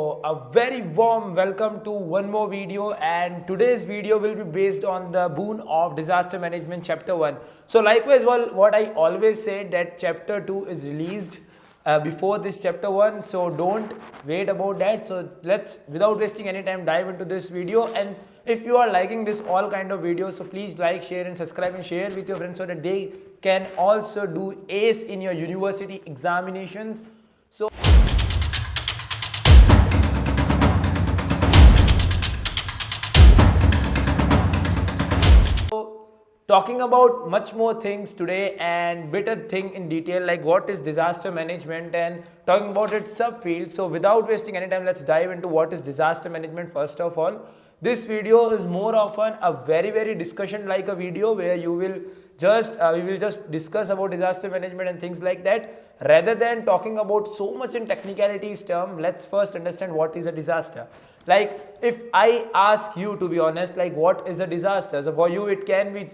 So a very warm welcome to one more video, and today's video will be based on the boon of disaster management chapter 1. So likewise, what I always say that chapter 2 is released before this chapter 1, so don't wait about that. So let's, without wasting any time, dive into this video. And if you are liking this all kind of videos, so please like, share and subscribe and share with your friends so that they can also do ace in your university examinations. So talking about much more things today and better thing in detail, like what is disaster management and talking about its subfield. So without wasting any time, let's dive into what is disaster management. First of all, this video is more often a very discussion like a video where you will just we will just discuss about disaster management and things like that, rather than talking about so much in technicalities term. Let's first understand what is a disaster. Like if I ask you, to be honest, like what is a disaster? So for you it can be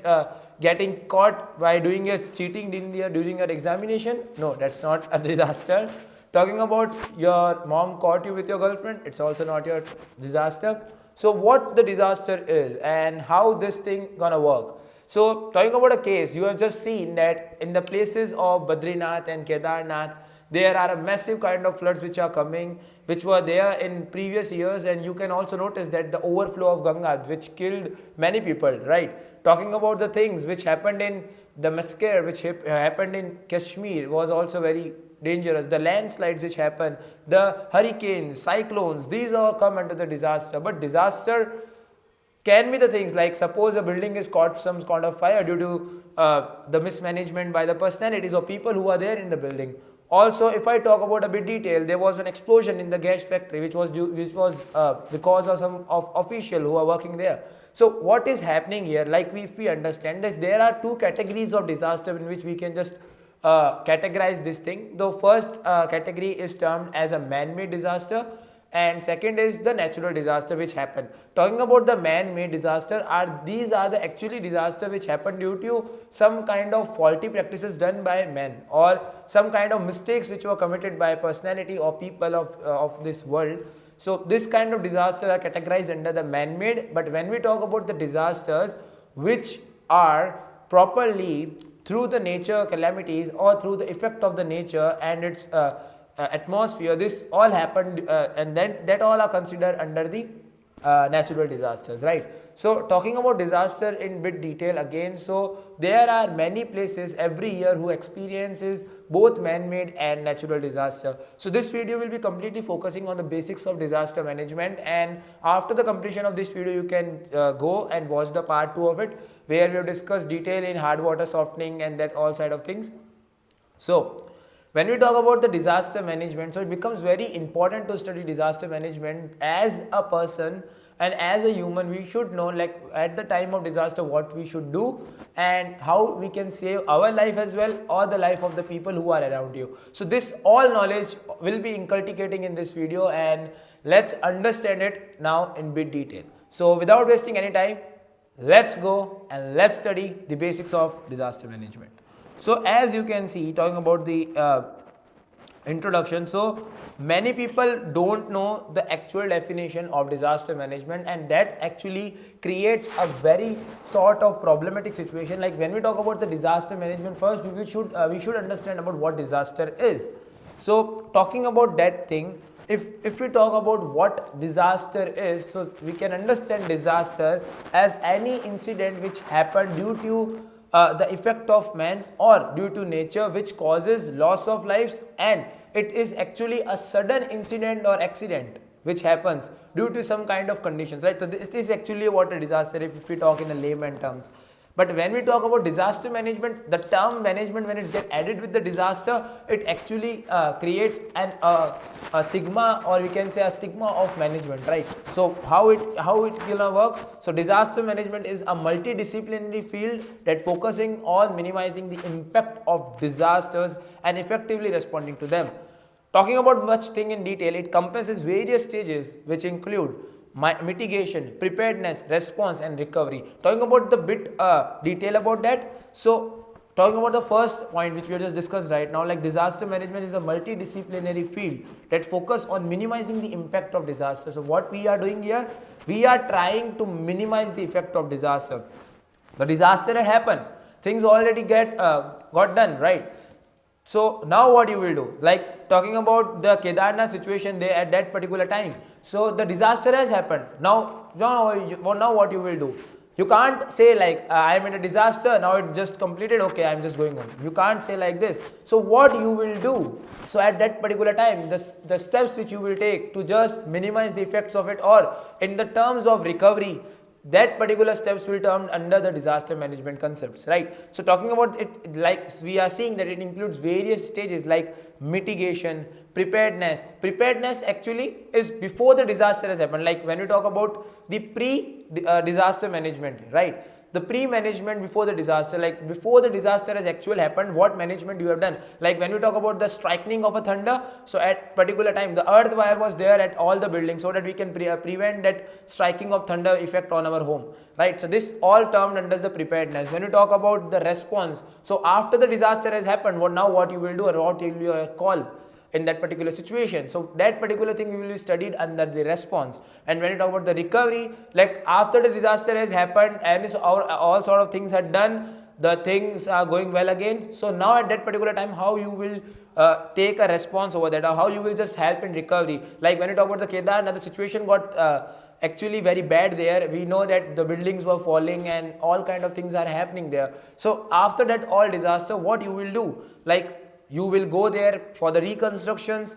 getting caught by doing a cheating during your examination. No, that's not a disaster. Talking about your mom caught you with your girlfriend, it's also not your disaster. So what the disaster is and how this thing gonna work. So talking about a case, you have just seen that in the places of Badrinath and Kedarnath, there are a massive kind of floods which are coming, which were there in previous years, and you can also notice that the overflow of Ganga, which killed many people, right? Talking about the things which happened in the massacre which happened in Kashmir was also very dangerous. The landslides which happen, the hurricanes, cyclones, these all come under the disaster. But disaster can be the things like, suppose a building is caught some kind of fire due to the mismanagement by the personalities or people who are there in the building. Also, if I talk about a bit detail, there was an explosion in the gas factory which was because of some official who are working there. So what is happening here, like if we understand this, there are two categories of disaster in which we can just categorize this thing. The first category is termed as a man-made disaster, and second is the natural disaster which happened. Talking about the man-made disaster, these are the actually disaster which happened due to some kind of faulty practices done by men, or some kind of mistakes which were committed by personality or people of this world. So this kind of disasters are categorized under the man-made. But when we talk about the disasters which are properly through the nature calamities or through the effect of the nature and its atmosphere, this all happened and then that all are considered under the natural disasters, right? So talking about disaster in bit detail again, so there are many places every year who experiences both man-made and natural disaster. So this video will be completely focusing on the basics of disaster management, and after the completion of this video you can go and watch the part 2 of it, where we have discussed detail in hard water softening and that all side of things. So when we talk about the disaster management, so it becomes very important to study disaster management as a person and as a human. We should know, like at the time of disaster, what we should do and how we can save our life as well, or the life of the people who are around you. So this all knowledge will be inculcating in this video, and let's understand it now in bit detail. So without wasting any time, let's go and let's study the basics of disaster management. So as you can see, talking about the introduction, so many people don't know the actual definition of disaster management, and that actually creates a very sort of problematic situation. Like when we talk about the disaster management, first we should understand about what disaster is. So talking about that thing, if we talk about what disaster is, so we can understand disaster as any incident which happened due to the effect of man or due to nature, which causes loss of lives, and it is actually a sudden incident or accident which happens due to some kind of conditions, right? So this is actually what a disaster if we talk in a layman terms. But when we talk about disaster management, the term management, when it's get added with the disaster, it actually creates a sigma, or we can say a stigma of management, right? So how it gonna work? So disaster management is a multidisciplinary field that focusing on minimizing the impact of disasters and effectively responding to them. Talking about much thing in detail, it encompasses various stages which include mitigation, preparedness, response and recovery. Talking about the bit detail about that, so talking about the first point which we have just discussed right now, like disaster management is a multidisciplinary field that focus on minimizing the impact of disaster. So what we are doing here, we are trying to minimize the effect of disaster. The disaster had happened, things already got done, right? So now what you will do, like talking about the Kedarnath situation there at that particular time. So the disaster has happened. Now what you will do? You can't say like I am in a disaster, now it just completed, okay, I am just going home. You can't say like this. So what you will do? So at that particular time, the steps which you will take to just minimize the effects of it, or in the terms of recovery, that particular steps will come under the disaster management concepts, right? So talking about it, like we are seeing that it includes various stages like mitigation, preparedness. Preparedness actually is before the disaster has happened. Like when we talk about the disaster management, right? The pre-management before the disaster, like before the disaster has actually happened, what management you have done? Like when we talk about the striking of a thunder, so at particular time the earth wire was there at all the buildings so that we can prevent that striking of thunder effect on our home, right? So this all termed under the preparedness. When we talk about the response, so after the disaster has happened, what you will do, or what will you call in that particular situation. So that particular thing will be studied under the response. And when you talk about the recovery, like after the disaster has happened and all sort of things are done, the things are going well again. So now at that particular time, how you will take a response over that, or how you will just help in recovery. Like when you talk about the Kedarnath, the situation got actually very bad there. We know that the buildings were falling and all kind of things are happening there. So after that all disaster, what you will do? Like you will go there for the reconstructions.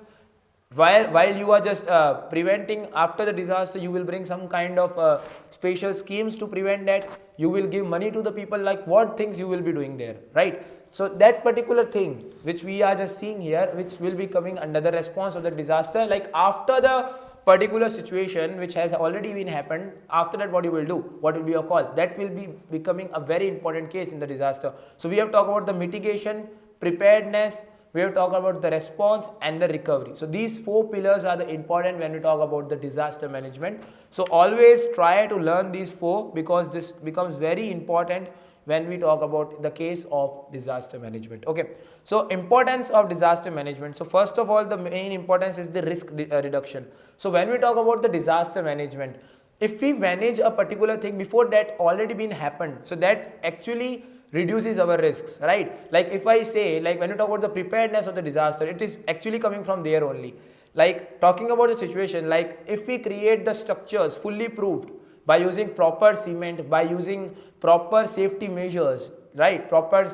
While you are just preventing after the disaster, you will bring some kind of special schemes to prevent that. You will give money to the people, like what things you will be doing there, right? So that particular thing which we are just seeing here, which will be coming under the response of the disaster, like after the particular situation which has already been happened, after that what you will do, what will be your call, that will be becoming a very important case in the disaster. So we have talked about the mitigation, preparedness, we have talked about the response and the recovery. So these four pillars are the important when we talk about the disaster management. So always try to learn these four, because this becomes very important when we talk about the case of disaster management. Okay, so importance of disaster management. So first of all, the main importance is the risk reduction. So when we talk about the disaster management, if we manage a particular thing before that already been happened, so that actually reduces our risks, right? Like if I say, like when you talk about the preparedness of the disaster, it is actually coming from there only. Like talking about the situation, like if we create the structures fully proved by using proper cement, by using proper safety measures, right? Proper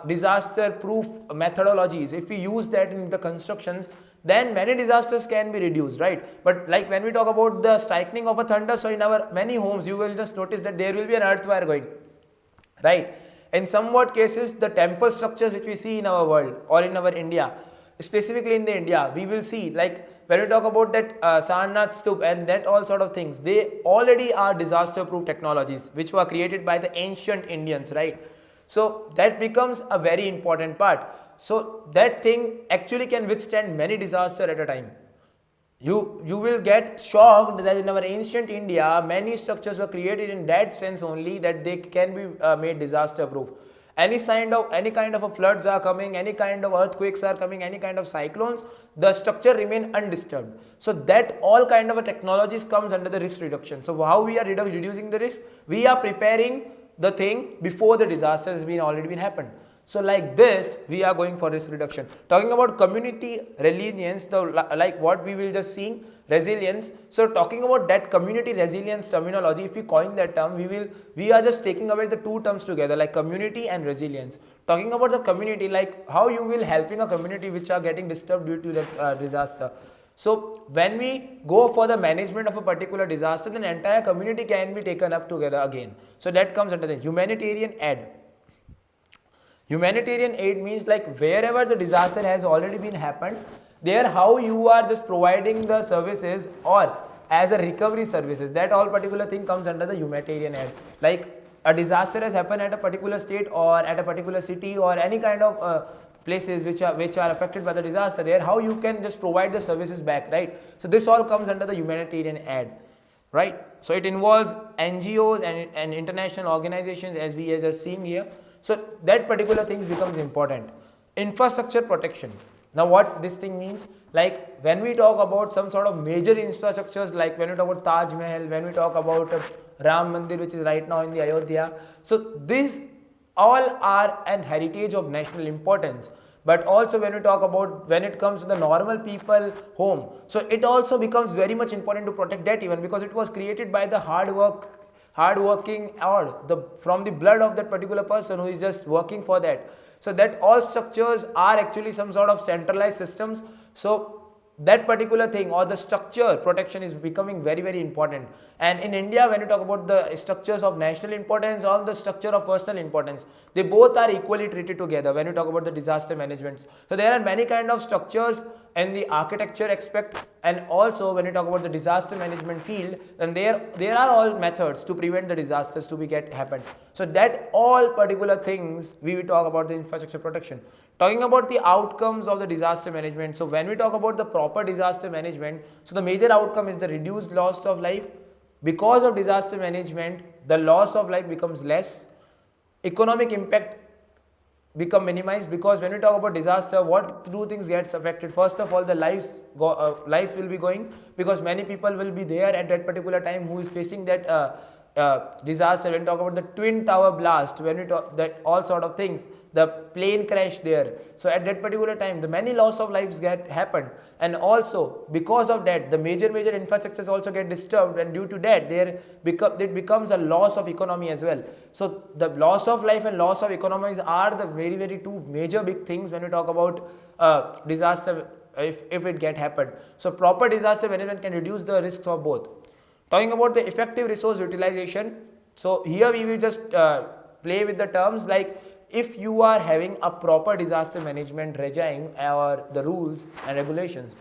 disaster proof methodologies, if we use that in the constructions, then many disasters can be reduced, right? But like when we talk about the striking of a thunder, so in our many homes you will just notice that there will be an earth wire going, right? In somewhat cases, the temple structures which we see in our world or in our India, specifically in the India, we will see, like when we talk about that Sarnath Stup and that all sort of things, they already are disaster proof technologies which were created by the ancient Indians, right? So that becomes a very important part. So that thing actually can withstand many disasters at a time. You will get shocked that in our ancient India, many structures were created in that sense only, that they can be made disaster proof. Any kind of a floods are coming, any kind of earthquakes are coming, any kind of cyclones, the structure remain undisturbed. So that all kind of a technologies comes under the risk reduction. So how we are reducing the risk? We are preparing the thing before the disaster has already been happened. So like this, we are going for risk reduction. Talking about community resilience, like what we will just see, resilience. So talking about that community resilience terminology, if we coin that term, we are just taking away the two terms together, like community and resilience. Talking about the community, like how you will helping a community which are getting disturbed due to that disaster. So when we go for the management of a particular disaster, then entire community can be taken up together again. So that comes under the humanitarian aid. Humanitarian aid means like wherever the disaster has already been happened, there how you are just providing the services or as a recovery services, that all particular thing comes under the humanitarian aid. Like a disaster has happened at a particular state or at a particular city or any kind of places which are affected by the disaster, there how you can just provide the services back, right? So this all comes under the humanitarian aid, right? So it involves NGOs and international organizations, as we are just seeing here. So that particular thing becomes important. Infrastructure protection. Now what this thing means, like when we talk about some sort of major infrastructures, like when we talk about Taj Mahal, when we talk about Ram Mandir, which is right now in the Ayodhya, so these all are an heritage of national importance. But also when we talk about when it comes to the normal people home, so it also becomes very much important to protect that, even because it was created by the hard working, or the from the blood of that particular person who is just working for that. So that all structures are actually some sort of centralized systems. So that particular thing or the structure protection is becoming very, very important. And in India, when you talk about the structures of national importance or the structure of personal importance, they both are equally treated together when you talk about the disaster management. So there are many kind of structures in the architecture aspect, and also when you talk about the disaster management field, then there are all methods to prevent the disasters to be get happen. So that all particular things we will talk about the infrastructure protection. Talking about the outcomes of the disaster management, so when we talk about the proper disaster management, so the major outcome is the reduced loss of life. Because of disaster management, the loss of life becomes less, economic impact become minimized, because when we talk about disaster, what two things gets affected? First of all, the lives will be going, because many people will be there at that particular time who is facing that disaster. When we talk about the twin tower blast, when we talk that all sort of things, the plane crash there, so at that particular time the many loss of lives get happened, and also because of that the major infrastructures also get disturbed, and due to that it becomes a loss of economy as well. So the loss of life and loss of economies are the very two major big things when we talk about disaster, if it get happened. So proper disaster management can reduce the risks of both. Talking about the effective resource utilization, so here we will just play with the terms, like if you are having a proper disaster management regime or the rules and regulations,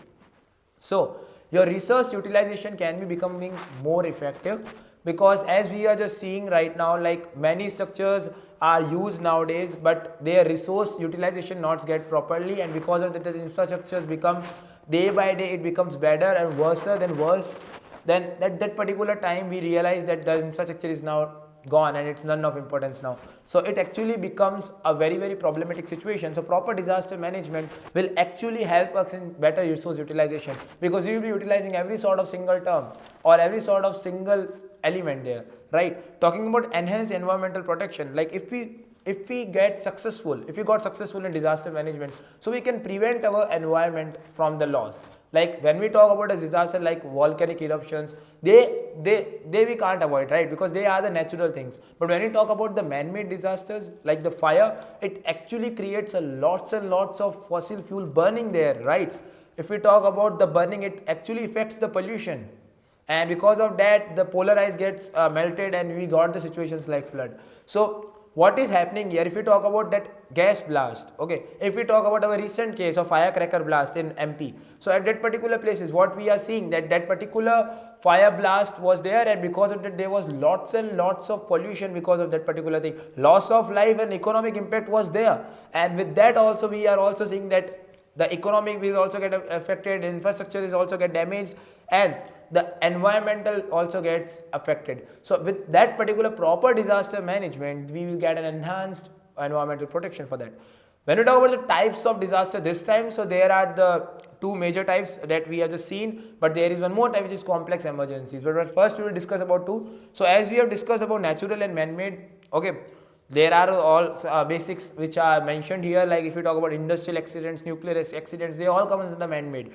so your resource utilization can be becoming more effective, because as we are just seeing right now, like many structures are used nowadays, but their resource utilization not get properly, and because of that the infrastructures become day by day it becomes better and worse than worse. Then at that particular time we realize that the infrastructure is now gone and it's none of importance now. So it actually becomes a very problematic situation. So proper disaster management will actually help us in better resource utilization, because we will be utilizing every sort of single term or every sort of single element there, right? Talking about enhanced environmental protection, like if we got successful in disaster management, so we can prevent our environment from the loss. Like when we talk about a disaster like volcanic eruptions, they we can't avoid, right? Because they are the natural things. But when we talk about the man-made disasters like the fire, it actually creates a lots and lots of fossil fuel burning there, right? If we talk about the burning, it actually affects the pollution, and because of that the polar ice gets melted, and we got the situations like flood. So what is happening here, if we talk about that gas blast, okay, if we talk about our recent case of firecracker blast in MP, so at that particular places what we are seeing, that particular fire blast was there, and because of that there was lots and lots of pollution because of that particular thing. Loss of life and economic impact was there, and with that also we are also seeing that the economy will also get affected, infrastructure is also get damaged, and the environmental also gets affected. So with that particular proper disaster management, we will get an enhanced environmental protection for that. When we talk about the types of disaster this time, so there are the two major types that we have just seen, but there is one more type which is complex emergencies. But first we will discuss about two. So as we have discussed about natural and man-made, okay, there are all basics which are mentioned here, like if you talk about industrial accidents, nuclear accidents, they all come under the man-made,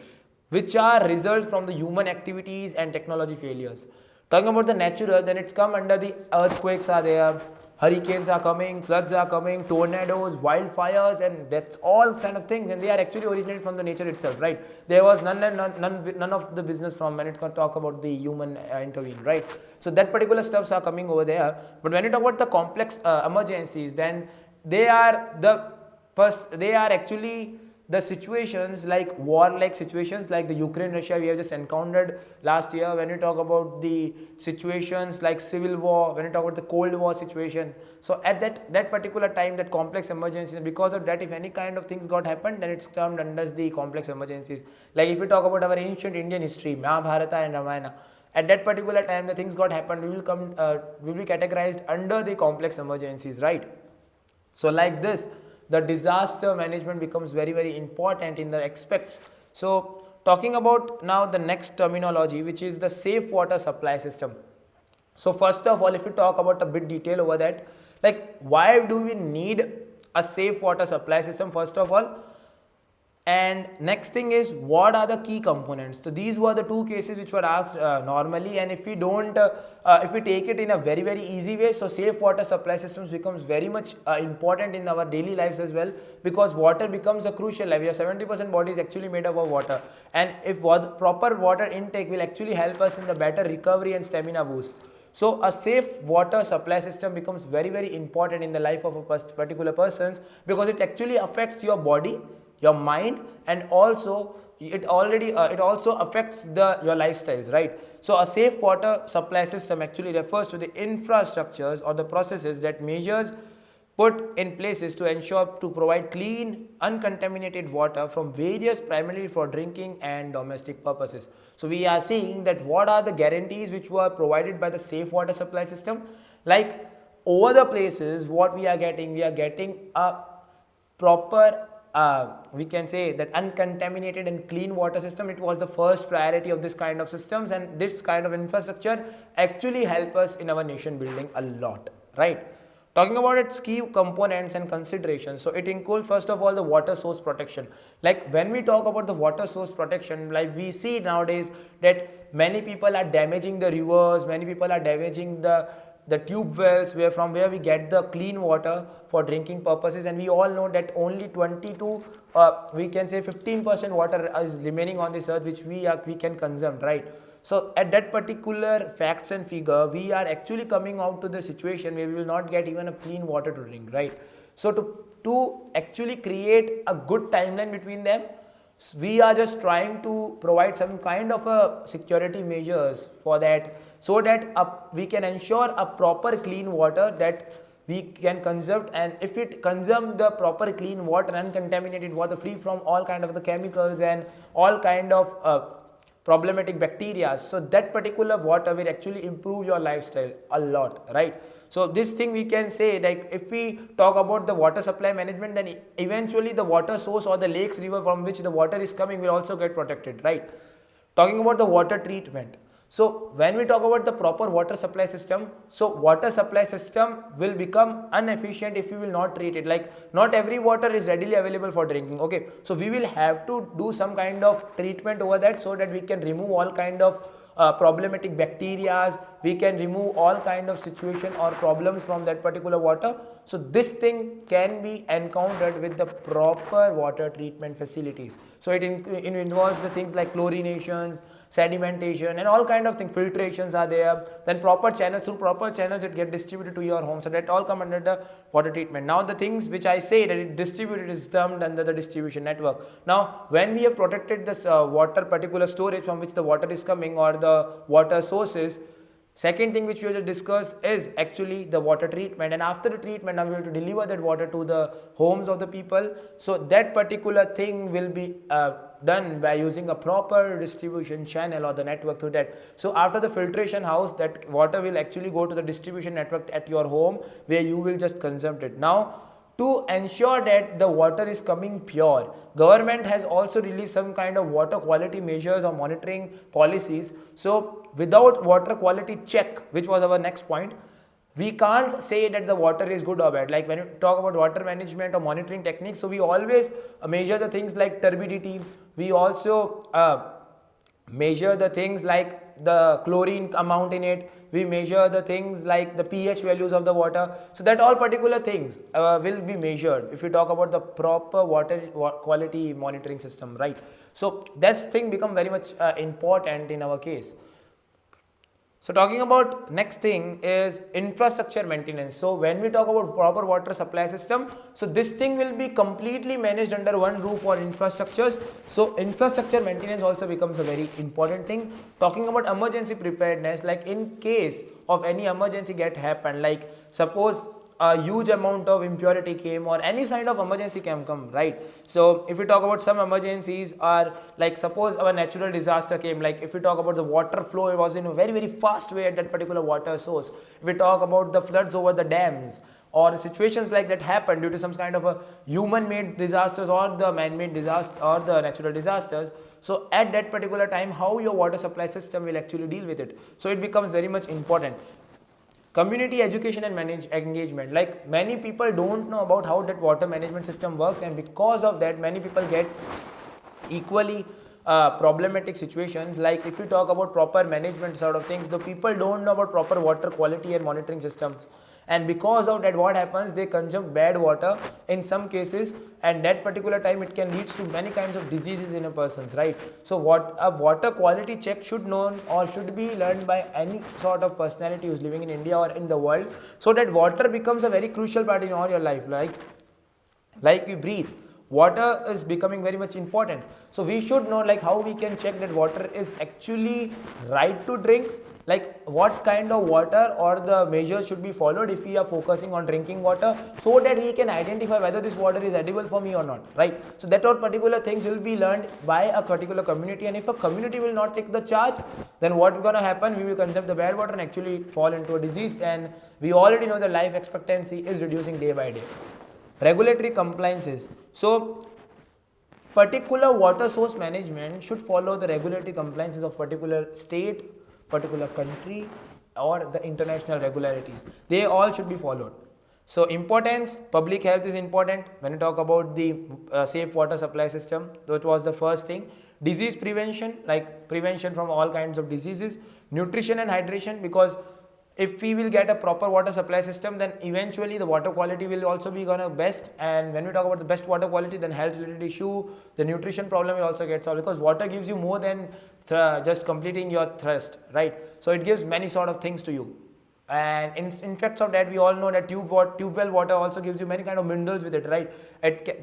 which are result from the human activities and technology failures. Talking about the natural, then it's come under the earthquakes are there, hurricanes are coming, floods are coming, tornadoes, wildfires, and that's all kind of things, and they are actually originated from the nature itself, right? There was none of the business from when it can talk about the human intervene, right? So that particular stuffs are coming over there. But when you talk about the complex emergencies, then they are actually the situations like war-like situations, like the Ukraine-Russia we have just encountered last year. When you talk about the situations like civil war, when you talk about the Cold War situation, so at that particular time, that complex emergencies, because of that, if any kind of things got happened, then it's termed under the complex emergencies. Like if we talk about our ancient Indian history, Mahabharata and Ramayana, at that particular time the things got happened, we will be categorized under the complex emergencies, right? So like this, the disaster management becomes very, very important in the aspects. So talking about now the next terminology, which is the safe water supply system. So first of all, if we talk about a bit detail over that, like why do we need a safe water supply system first of all, and next thing is what are the key components. So these were the two cases which were asked normally, and if we don't if we take it in a very, very easy way, so safe water supply systems becomes very much important in our daily lives as well, because water becomes a crucial life. Your 70% body is actually made up of water, and if proper water intake will actually help us in the better recovery and stamina boost. So a safe water supply system becomes very, very important in the life of a particular person, because it actually affects your body, your mind, and also it also affects your lifestyles, right? So a safe water supply system actually refers to the infrastructures or the processes that measures put in places to ensure to provide clean, uncontaminated water from various primarily for drinking and domestic purposes. So we are seeing that what are the guarantees which were provided by the safe water supply system. Like over the places, what we are getting a proper we can say that uncontaminated and clean water system. It was the first priority of this kind of systems, and this kind of infrastructure actually help us in our nation building a lot, right? Talking about its key components and considerations, so it includes first of all the water source protection. Like when we talk about the water source protection, like we see nowadays that many people are damaging the rivers, many people are damaging the tube wells where we get the clean water for drinking purposes, and we all know that only 20 to we can say 15% water is remaining on this earth which we can consume, right? So at that particular facts and figure, we are actually coming out to the situation where we will not get even a clean water to drink, right? So to actually create a good timeline between them, we are just trying to provide some kind of a security measures for that, so that we can ensure a proper clean water that we can conserve. And if it consume the proper clean water, uncontaminated water, free from all kind of the chemicals and all kind of problematic bacteria, so that particular water will actually improve your lifestyle a lot, right? So this thing we can say, like if we talk about the water supply management, then eventually the water source or the lakes, river from which the water is coming will also get protected, right? Talking about the water treatment, so when we talk about the proper water supply system, so water supply system will become inefficient if we will not treat it. Like not every water is readily available for drinking, okay? So we will have to do some kind of treatment over that, so that we can remove all kind of problematic bacteria, we can remove all kind of situation or problems from that particular water. So this thing can be encountered with the proper water treatment facilities. So it involves the things like chlorinations, sedimentation, and all kind of things, filtrations are there, then proper channels, through proper channels it get distributed to your home, so that all come under the water treatment. Now the things which I say that it distributed is termed under the distribution network. Now when we have protected this water particular storage from which the water is coming or the water sources, second thing which we have discussed is actually the water treatment, and after the treatment now we have to deliver that water to the homes of the people. So that particular thing will be done by using a proper distribution channel or the network through that. So after the filtration house, that water will actually go to the distribution network at your home, where you will just consume it. Now to ensure that the water is coming pure, government has also released some kind of water quality measures or monitoring policies. So without water quality check, which was our next point, we can't say that the water is good or bad. Like when we talk about water management or monitoring techniques, so we always measure the things like turbidity, we also measure the things like the chlorine amount in it, we measure the things like the pH values of the water, so that all particular things will be measured if we talk about the proper water quality monitoring system, right? So that thing become very much important in our case. So talking about next thing is infrastructure maintenance. So when we talk about proper water supply system, so this thing will be completely managed under one roof or infrastructures. So infrastructure maintenance also becomes a very important thing. Talking about emergency preparedness, like in case of any emergency get happen, like suppose a huge amount of impurity came or any kind of emergency can come, right? So if we talk about some emergencies are like suppose a natural disaster came, like if we talk about the water flow, it was in a very, very fast way at that particular water source. If we talk about the floods over the dams, or situations like that happen due to some kind of a human-made disasters or the man-made disaster or the natural disasters. So at that particular time, how your water supply system will actually deal with it. So it becomes very much important. Community education and engagement, like many people don't know about how that water management system works, and because of that many people get equally problematic situations. Like if you talk about proper management sort of things, the people don't know about proper water quality and monitoring systems, and because of that what happens, they consume bad water in some cases, and that particular time it can lead to many kinds of diseases in a person's, right? So what a water quality check should known or should be learned by any sort of personality who's living in India or in the world, so that water becomes a very crucial part in all your life. Like we breathe, water is becoming very much important. So we should know like how we can check that water is actually right to drink, like what kind of water or the measures should be followed if we are focusing on drinking water, so that we can identify whether this water is edible for me or not, right? So that all particular things will be learned by a particular community, and if a community will not take the charge, then what is going to happen, we will consume the bad water and actually fall into a disease, and we already know the life expectancy is reducing day by day. Regulatory compliances. So particular water source management should follow the regulatory compliances of particular state, particular country, or the international regularities. They all should be followed. So importance, public health is important when you talk about the safe water supply system. That was the first thing. Disease prevention, like prevention from all kinds of diseases. Nutrition and hydration, because if we will get a proper water supply system, then eventually the water quality will also be gonna best, and when we talk about the best water quality, then health related issue, the nutrition problem will also get solved, because water gives you more than just completing your thirst, right? So it gives many sort of things to you, and in fact of that we all know that tube well water also gives you many kind of minerals with it, right?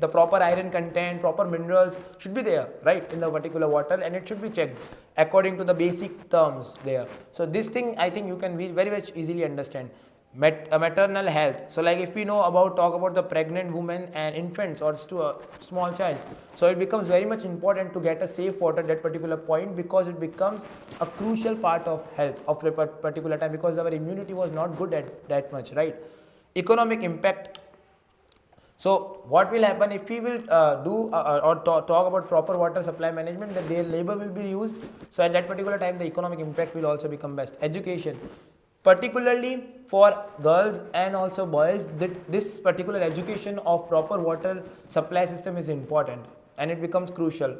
The proper iron content, proper minerals should be there, right, in the particular water, and it should be checked according to the basic terms there. So this thing I think you can very much easily understand. Maternal health, so like if we know about talk about the pregnant women and infants or to a small child, so it becomes very much important to get a safe water at that particular point, because it becomes a crucial part of health of a particular time, because our immunity was not good at that much, right? Economic impact. So what will happen if we will talk about proper water supply management, that their labor will be used, so at that particular time the economic impact will also become best. Education, particularly for girls and also boys, that this particular education of proper water supply system is important, and it becomes crucial.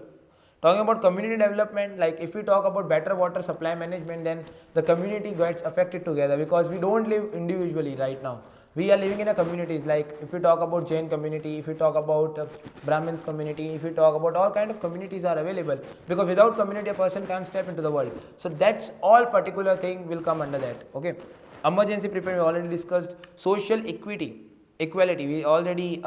Talking about community development, like if we talk about better water supply management, then the community gets affected together, because we don't live individually right now. We are living in a communities, like if we talk about Jain community, if we talk about Brahmins community, if we talk about all kind of communities are available, because without community a person can't step into the world. So that's all particular thing will come under that, okay? Emergency preparedness we already discussed. Social equality we already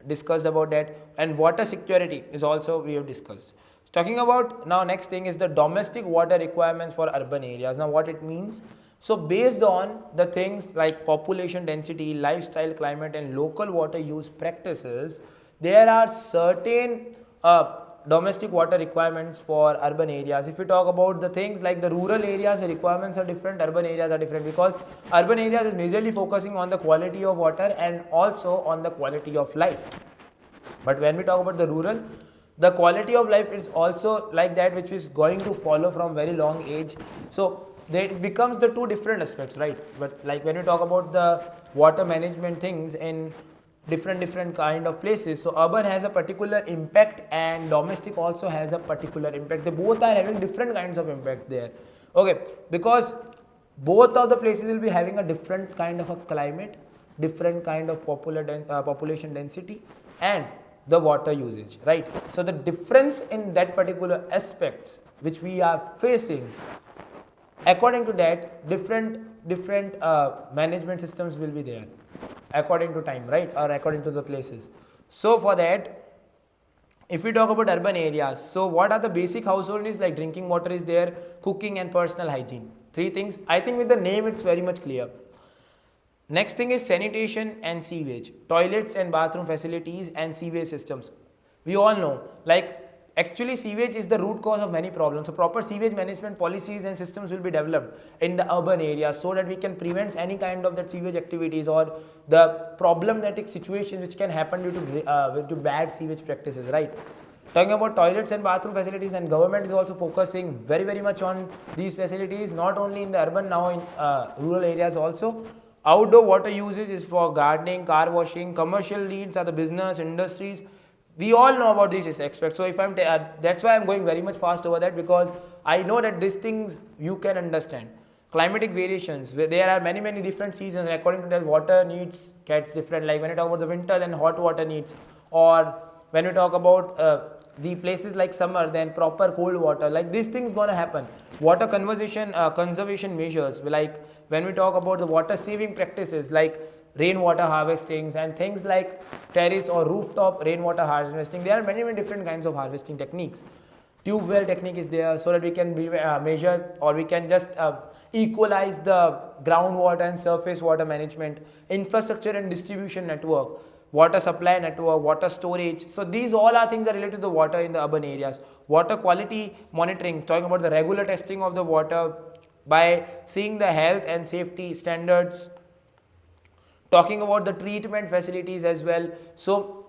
discussed about that, and water security is also we have discussed. Talking about now, next thing is the domestic water requirements for urban areas. Now what it means, so based on the things like population density, lifestyle, climate, and local water use practices, there are certain domestic water requirements for urban areas. If we talk about the things like the rural areas, the requirements are different, urban areas are different, because urban areas is majorly focusing on the quality of water and also on the quality of life. But when we talk about the rural, the quality of life is also like that, which is going to follow from very long age. So it becomes the two different aspects, right? But like when you talk about the water management things in different kind of places, so urban has a particular impact and domestic also has a particular impact. They both are having different kinds of impact there, okay? Because both of the places will be having a different kind of a climate, different kind of population density, and the water usage, right? So the difference in that particular aspects which we are facing, according to that, different management systems will be there according to time, right, or according to the places. So for that, if we talk about urban areas, so what are the basic household needs? Like drinking water is there, cooking, and personal hygiene. Three things. I think with the name it's very much clear. Next thing is sanitation and sewage, toilets and bathroom facilities and sewage systems. We all know, like Actually, sewage is the root cause of many problems. So proper sewage management policies and systems will be developed in the urban areas so that we can prevent any kind of that sewage activities or the problematic situations which can happen due to bad sewage practices, right? Talking about toilets and bathroom facilities, and government is also focusing very much on these facilities, not only in the urban, now in rural areas also. Outdoor water usage is for gardening, car washing, commercial needs are the business, industries. We all know about these aspects. So if that's why I'm going very much fast over that, because I know that these things you can understand. Climatic variations, where there are many different seasons, and according to that water needs gets different. Like when you talk about the winter, then hot water needs, or when we talk about the places like summer, then proper cold water. Like these things gonna happen. Water conservation measures, like when we talk about the water saving practices like rainwater harvestings and things like terrace or rooftop rainwater harvesting. There are many different kinds of harvesting techniques. Tube well technique is there, so that we can measure, or we can just equalize the groundwater and surface water management, infrastructure and distribution network, water supply network, water storage. So these all are things that are related to the water in the urban areas. Water quality monitoring, talking about the regular testing of the water by seeing the health and safety standards, talking about the treatment facilities as well. So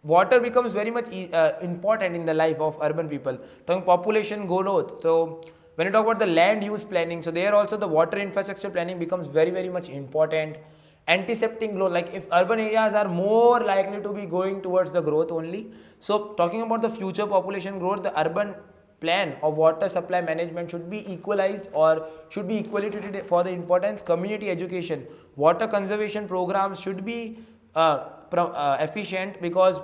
water becomes very much important in the life of urban people. Talking population growth, so when you talk about the land use planning, so there also the water infrastructure planning becomes very much important. Antiseptic growth, like if urban areas are more likely to be going towards the growth only. So talking about the future population growth, the urban plan of water supply management should be equalized or should be equally treated for the importance. Community education, water conservation programs should be efficient, because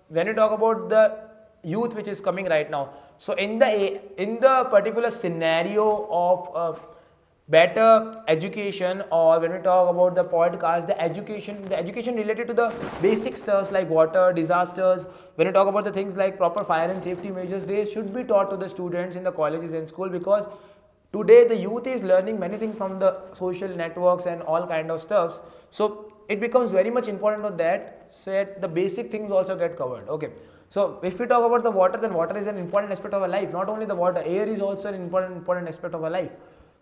when you talk about the youth which is coming right now, so in the particular scenario of better education, or when we talk about the podcast, the education related to the basic stuffs like water, disasters, when you talk about the things like proper fire and safety measures, they should be taught to the students in the colleges and school, because today the youth is learning many things from the social networks and all kind of stuffs. So it becomes very much important for that, so that the basic things also get covered. Okay, so if we talk about the water, then water is an important aspect of our life. Not only the water, air is also an important aspect of our life.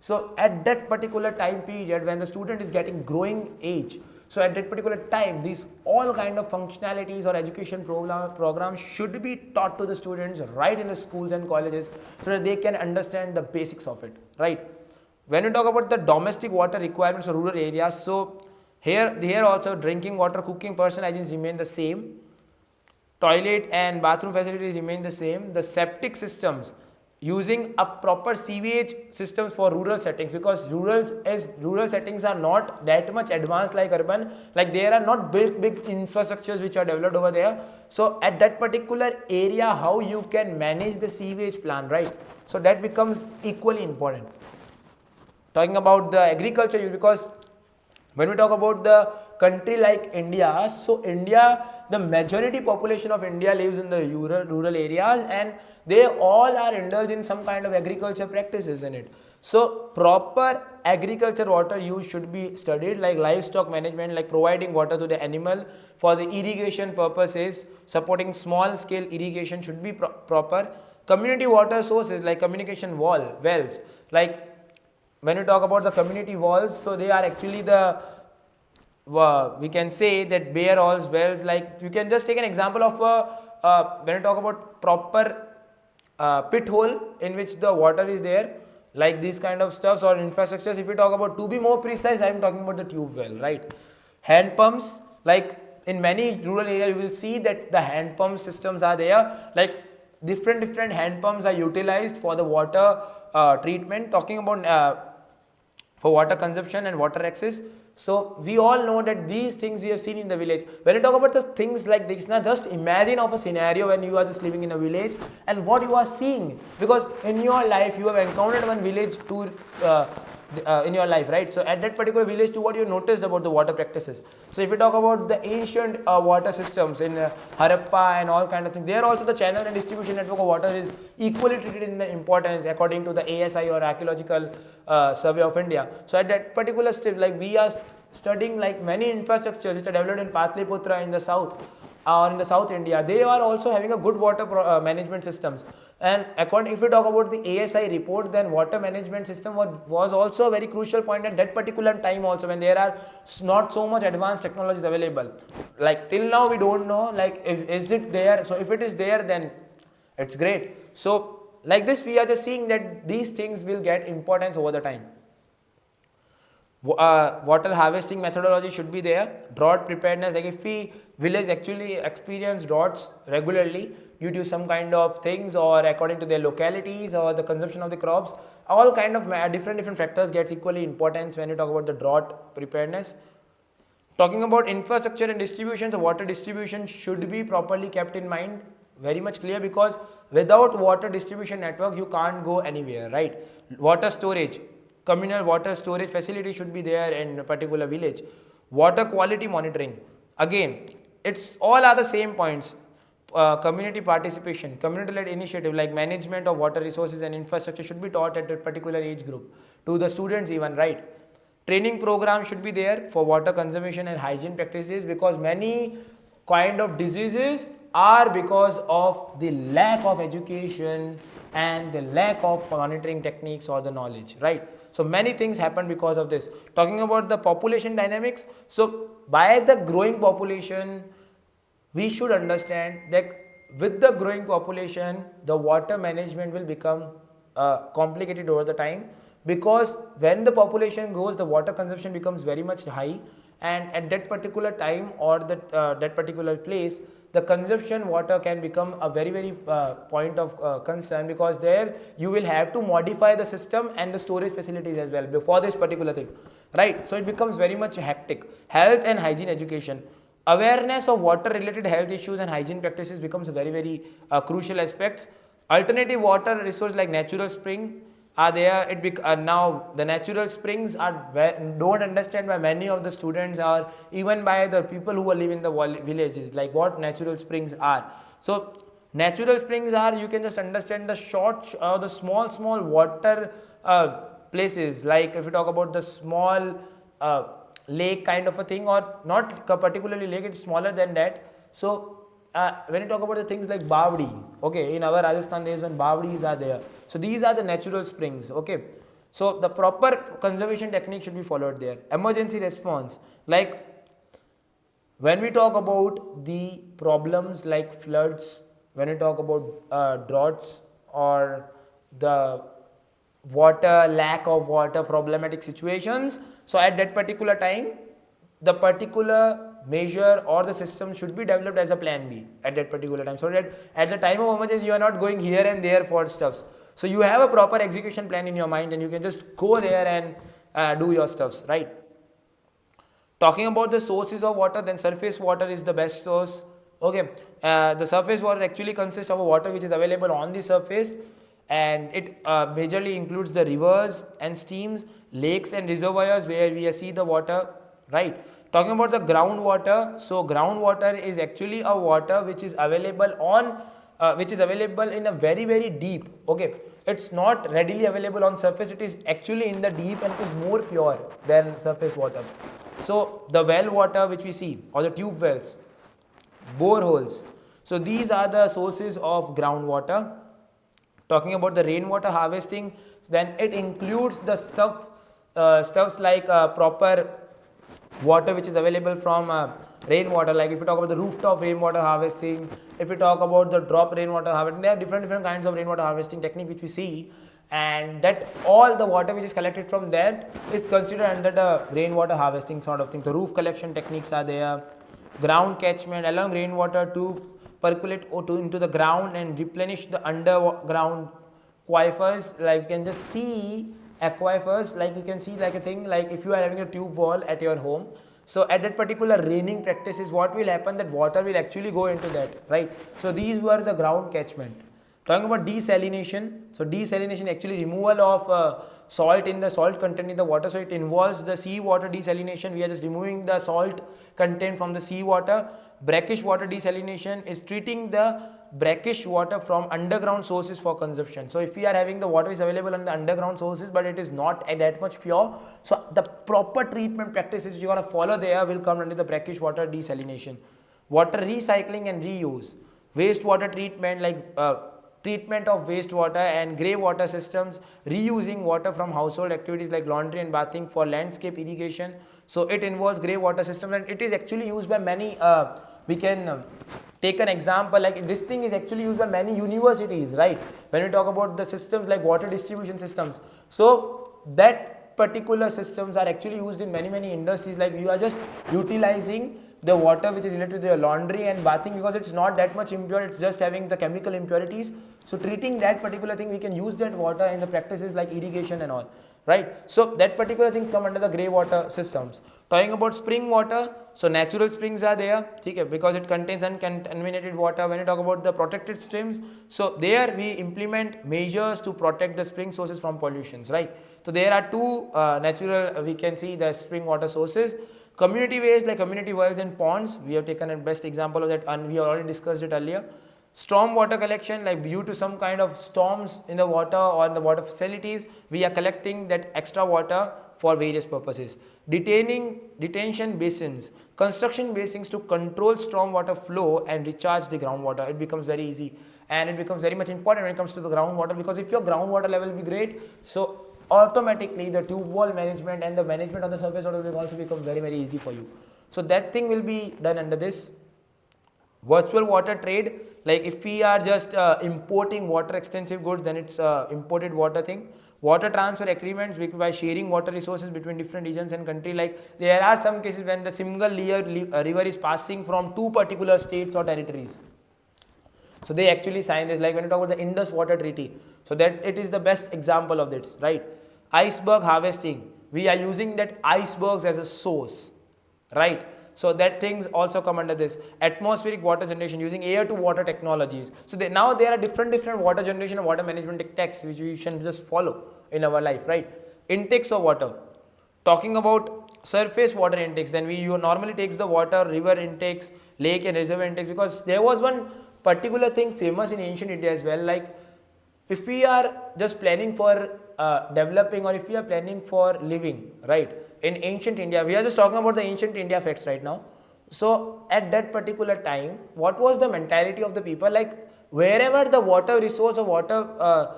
So at that particular time period when the student is getting growing age, so at that particular time, these all kind of functionalities or education programs should be taught to the students right in the schools and colleges, so that they can understand the basics of it, right? When we talk about the domestic water requirements of rural areas, so here also drinking water, cooking, personal hygiene remain the same. Toilet and bathroom facilities remain the same. The septic systems, using a proper sewage systems for rural settings, because rural settings are not that much advanced like urban, like there are not big infrastructures which are developed over there. So at that particular area, how you can manage the sewage plan, right? So that becomes equally important. Talking about the agriculture, because when we talk about the country like India, so India, the majority population of India lives in the rural areas, and they all are indulged in some kind of agriculture practices in it. So proper agriculture water use should be studied, like livestock management, like providing water to the animal for the irrigation purposes, supporting small scale irrigation should be proper. Community water sources like communication wells, like when you talk about the community walls, so they are actually the we can say that bare holes, wells, like you can just take an example of when you talk about proper pit hole in which the water is there, like these kind of stuffs or infrastructures. If we talk about, to be more precise, I am talking about the tube well, right? Hand pumps, like in many rural areas you will see that the hand pump systems are there, like different hand pumps are utilized for the water treatment, talking about for water consumption and water access. So we all know that these things we have seen in the village. When you talk about the things like this, now just imagine of a scenario when you are just living in a village and what you are seeing, because in your life you have encountered one village tour in your life, right? So at that particular village tour, what you noticed about the water practices. So if you talk about the ancient water systems in Harappa and all kind of things, there also the channel and distribution network of water is equally treated in the importance according to the ASI or Archaeological Survey of India. So at that particular step, like we are studying like many infrastructures which are developed in Patliputra in the south, or in the South India, they are also having a good water management systems. And according, if we talk about the ASI report, then water management system was also a very crucial point at that particular time also, when there are not so much advanced technologies available. Like till now we don't know, like is it there? So if it is there, then it's great. So like this, we are just seeing that these things will get importance over the time. Water harvesting methodology should be there. Drought preparedness, like if we village actually experience droughts regularly due to some kind of things, or according to their localities or the consumption of the crops, all kind of different factors gets equally importance when you talk about the drought preparedness. Talking about infrastructure and distribution, so water distribution should be properly kept in mind, very much clear, because without water distribution network you can't go anywhere, right? Water storage, communal water storage facility should be there in a particular village. Water quality monitoring, again it's all are the same points. Community participation, community led initiative like management of water resources and infrastructure should be taught at a particular age group to the students even, right? Training program should be there for water conservation and hygiene practices, because many kind of diseases are because of the lack of education and the lack of monitoring techniques or the knowledge, right? So many things happen because of this. Talking about the population dynamics, so by the growing population, we should understand that with the growing population, the water management will become complicated over the time, because when the population grows, the water consumption becomes very much high, and at that particular time or that particular place, the consumption water can become a very point of concern, because there you will have to modify the system and the storage facilities as well before this particular thing, right? So it becomes very much hectic. Health and hygiene education, awareness of water related health issues and hygiene practices becomes very crucial aspects. Alternative water resource like natural spring are there. Now the natural springs are don't understand by many of the students, or even by the people who are living in the villages, like what natural springs are. So natural springs are, you can just understand the short the small water places, like if you talk about the small lake kind of a thing, or not particularly lake, it's smaller than that. So when you talk about the things like Bawdi, okay, in our Rajasthan there is one Bawdis are there. So these are the natural springs, okay. So the proper conservation technique should be followed there. Emergency response, like when we talk about the problems like floods, when we talk about droughts or the lack of water problematic situations, so at that particular time, the particular measure or the system should be developed as a plan B at that particular time, so that at the time of emergency you are not going here and there for stuffs. So you have a proper execution plan in your mind, and you can just go there and do your stuffs, right? Talking about the sources of water, then surface water is the best source, okay. The surface water actually consists of a water which is available on the surface, and it majorly includes the rivers and streams, lakes and reservoirs where we see the water, right? Talking about the groundwater, so groundwater is actually a water which is available in a very deep, okay. It's not readily available on surface, it is actually in the deep, and it is more pure than surface water. So the well water which we see, or the tube wells, boreholes, so these are the sources of groundwater. Talking about the rainwater harvesting, then it includes the stuffs like proper water which is available from rainwater, like if you talk about the rooftop rainwater harvesting, if you talk about the drop rainwater harvesting, there are different kinds of rainwater harvesting technique which we see, and that all the water which is collected from that is considered under the rainwater harvesting sort of thing. The roof collection techniques are there. Ground catchment, allowing rainwater to percolate into the ground and replenish the underground aquifers, like you can just see aquifers, like you can see like a thing, like if you are having a tube wall at your home, so at that particular raining practices, what will happen, that water will actually go into that, right? So these were the ground catchment. Talking about desalination, so desalination actually removal of salt in the salt content in the water, so it involves the seawater desalination. We are just removing the salt content from the seawater. Brackish water desalination is treating the brackish water from underground sources for consumption. So if we are having the water is available on the underground sources, but it is not that much pure, so the proper treatment practices you gotta follow there will come under the brackish water desalination. water recycling and reuse, wastewater treatment like treatment of wastewater and grey water systems, reusing water from household activities like laundry and bathing for landscape irrigation. So it involves grey water system, and it is actually used by many we can take an example like this thing is actually used by many universities, right? When we talk about the systems like water distribution systems, so that particular systems are actually used in many industries. Like you are just utilizing the water which is related to your laundry and bathing because it's not that much impure, it's just having the chemical impurities. So treating that particular thing, we can use that water in the practices like irrigation and all, right? So that particular thing come under the grey water systems. Talking about spring water, so natural springs are there, okay, because it contains uncontaminated water. When you talk about the protected streams, so there we implement measures to protect the spring sources from pollutions, right? So there are two natural, we can see the spring water sources. Community waste like community wells and ponds, we have taken a best example of that and we have already discussed it earlier. Storm water collection, like due to some kind of storms in the water or in the water facilities, we are collecting that extra water for various purposes. Detention basins, construction basins to control storm water flow and recharge the groundwater. It becomes very easy and it becomes very much important when it comes to the groundwater, because if your groundwater level will be great, so automatically the tube wall management and the management of the surface water will also become very easy for you. So that thing will be done under this. Virtual water trade, like if we are just importing water extensive goods, then it's imported water thing. Water transfer agreements by sharing water resources between different regions and country. Like there are some cases when the single river is passing from two particular states or territories. So they actually sign this, like when you talk about the Indus Water Treaty. So that it is the best example of this, right? Iceberg harvesting, we are using that icebergs as a source, right? So that things also come under this. Atmospheric water generation using air to water technologies. So now there are different water generation and water management techniques which we should just follow in our life, right? Intakes of water. Talking about surface water intakes, then we normally takes the water, river intakes, lake and reservoir intakes, because there was one particular thing famous in ancient India as well. Like if we are just planning for developing, or if we are planning for living, right, in ancient India, we are just talking about the ancient India facts right now. So at that particular time, what was the mentality of the people? Like wherever the water resource or water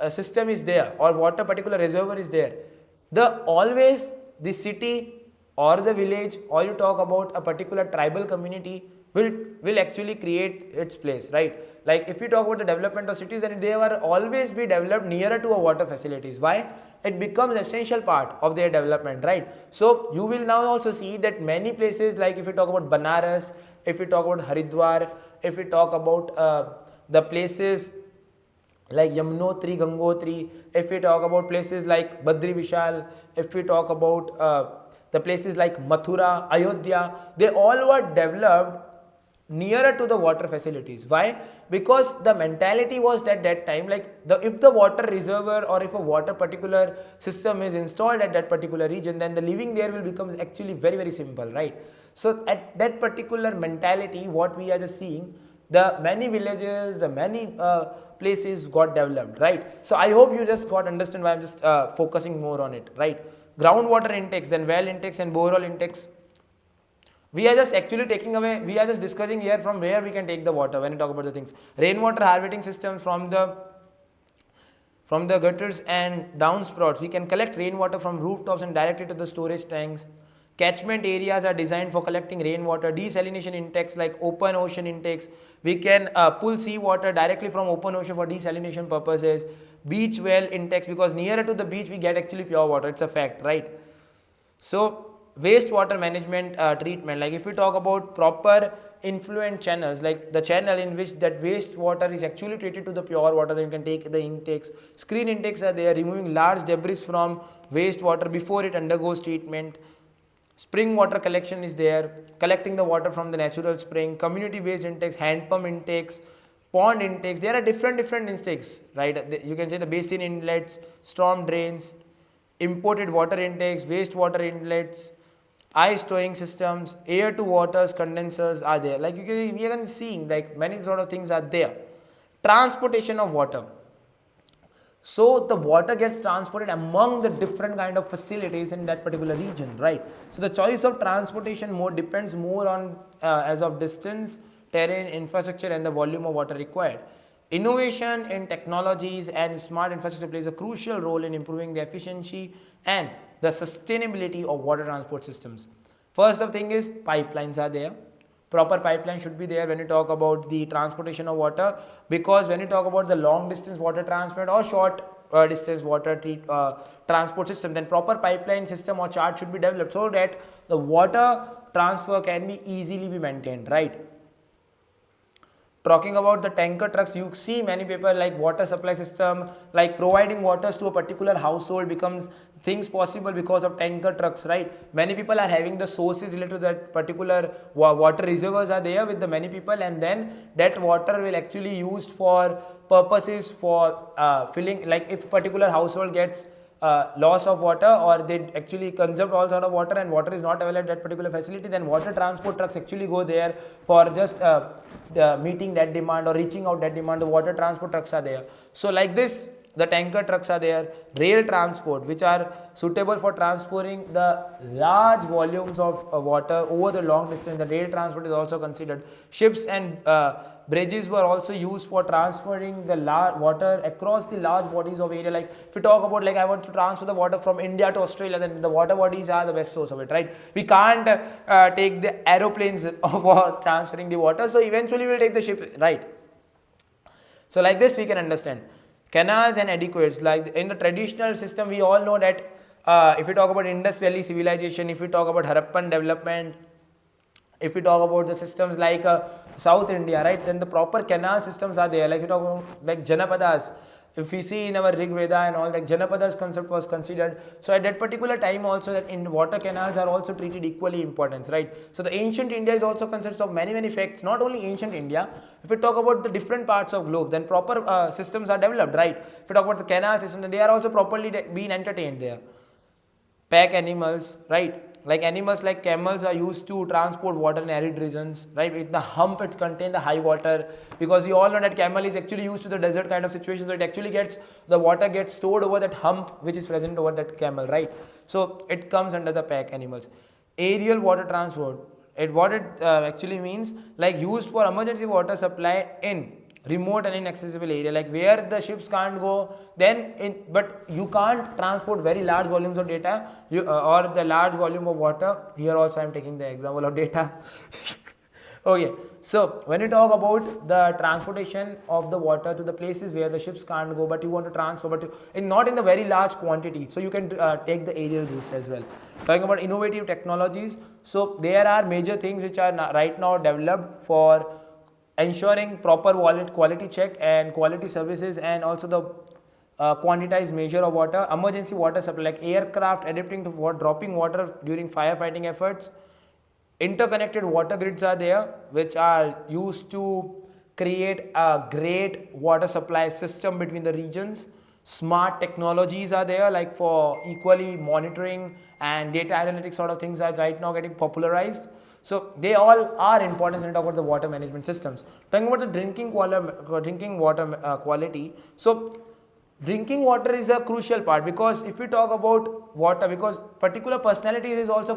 system is there, or water particular reservoir is there, always the city or the village, or you talk about a particular tribal community will actually create its place, right? Like if you talk about the development of cities, then they will always be developed nearer to a water facilities. Why? It becomes essential part of their development, right? So you will now also see that many places, like if you talk about Banaras, if you talk about Haridwar, if we talk about the places like Yamunotri, Gangotri, if we talk about places like Badri Vishal, if we talk about the places like Mathura, Ayodhya, they all were developed nearer to the water facilities. Why? Because the mentality was that time, like if the water reservoir or if a water particular system is installed at that particular region, then the living there will become actually very simple, right? So at that particular mentality, what we are just seeing, the many villages, the many places got developed, right? So I hope you just got understand why I'm just focusing more on it, right? Groundwater intakes, then well intakes and borehole intakes. We are just actually taking away, we are just discussing here from where we can take the water when we talk about the things. Rainwater harvesting systems from the gutters and downspouts. We can collect rainwater from rooftops and direct it to the storage tanks. Catchment areas are designed for collecting rainwater. Desalination intakes like open ocean intakes. We can pull seawater directly from open ocean for desalination purposes. Beach well intakes, because nearer to the beach we get actually pure water. It's a fact, right? So wastewater management treatment, like if we talk about proper influent channels, like the channel in which that wastewater is actually treated to the pure water, then you can take the intakes. Screen intakes are there, removing large debris from wastewater before it undergoes treatment. Spring water collection is there, collecting the water from the natural spring. Community based intakes, hand pump intakes, pond intakes. There are different intakes, right? You can say the basin inlets, storm drains, imported water intakes, wastewater inlets, ice stowing systems, air to waters condensers are there. Like we can see like many sort of things are there. Transportation of water. So the water gets transported among the different kind of facilities in that particular region, right? So the choice of transportation more depends more on as of distance, terrain, infrastructure, and the volume of water required. Innovation in technologies and smart infrastructure plays a crucial role in improving the efficiency and the sustainability of water transport systems. First of thing is pipelines are there. Proper pipeline should be there when you talk about the transportation of water, because when you talk about the long distance water transport or short distance water transport system, then proper pipeline system or chart should be developed so that the water transfer can be easily be maintained, right? Talking about the tanker trucks, you see many people like water supply system, like providing waters to a particular household becomes things possible because of tanker trucks, right? Many people are having the sources related to that particular water reservoirs are there with the many people, and then that water will actually used for purposes for filling, like if particular household gets loss of water or they actually conserve all sort of water and water is not available at that particular facility, then water transport trucks actually go there for just meeting that demand or reaching out that demand. The water transport trucks are there. So like this, the tanker trucks are there, rail transport which are suitable for transporting the large volumes of water over the long distance. The rail transport is also considered. Ships and bridges were also used for transporting the water across the large bodies of area. Like if we talk about, like I want to transfer the water from India to Australia, then the water bodies are the best source of it, right? We can't take the aeroplanes for transferring the water, so eventually we'll take the ship, right? So like this we can understand canals and aqueducts. Like in the traditional system, we all know that if we talk about Indus Valley civilization, if we talk about Harappan development, if we talk about the systems like South India, right, then the proper canal systems are there. Like we talk about like Janapadas, if we see in our Rig Veda and all, like Janapadas concept was considered. So at that particular time also, that in water canals are also treated equally importance, right? So the ancient India is also consists of many facts, not only ancient India. If we talk about the different parts of globe, then proper systems are developed, right? If we talk about the canal system, then they are also properly being entertained there. Pack animals, right? Like animals like camels are used to transport water in arid regions, right? With the hump, it contains the high water, because you all know that camel is actually used to the desert kind of situation, so it actually gets, the water gets stored over that hump which is present over that camel, right? So it comes under the pack animals. Aerial water transport, what it actually means, like used for emergency water supply in remote and inaccessible area, like where the ships can't go, then but you can't transport very large volumes of data, or the large volume of water. Here also I am taking the example of data. Okay, so when you talk about the transportation of the water to the places where the ships can't go, but you want to transfer, but not in the very large quantity, so you can take the aerial routes as well. Talking about innovative technologies, so there are major things which are right now developed for ensuring proper quality check and quality services, and also the quantized measure of water. Emergency water supply, like aircraft adapting to dropping water during firefighting efforts. Interconnected water grids are there, which are used to create a great water supply system between the regions. Smart technologies are there, like for equally monitoring and data analytics sort of things are right now getting popularized. So they all are important when we talk about the water management systems. Talking about the drinking water quality. So drinking water is a crucial part, because if we talk about water, because particular personalities is also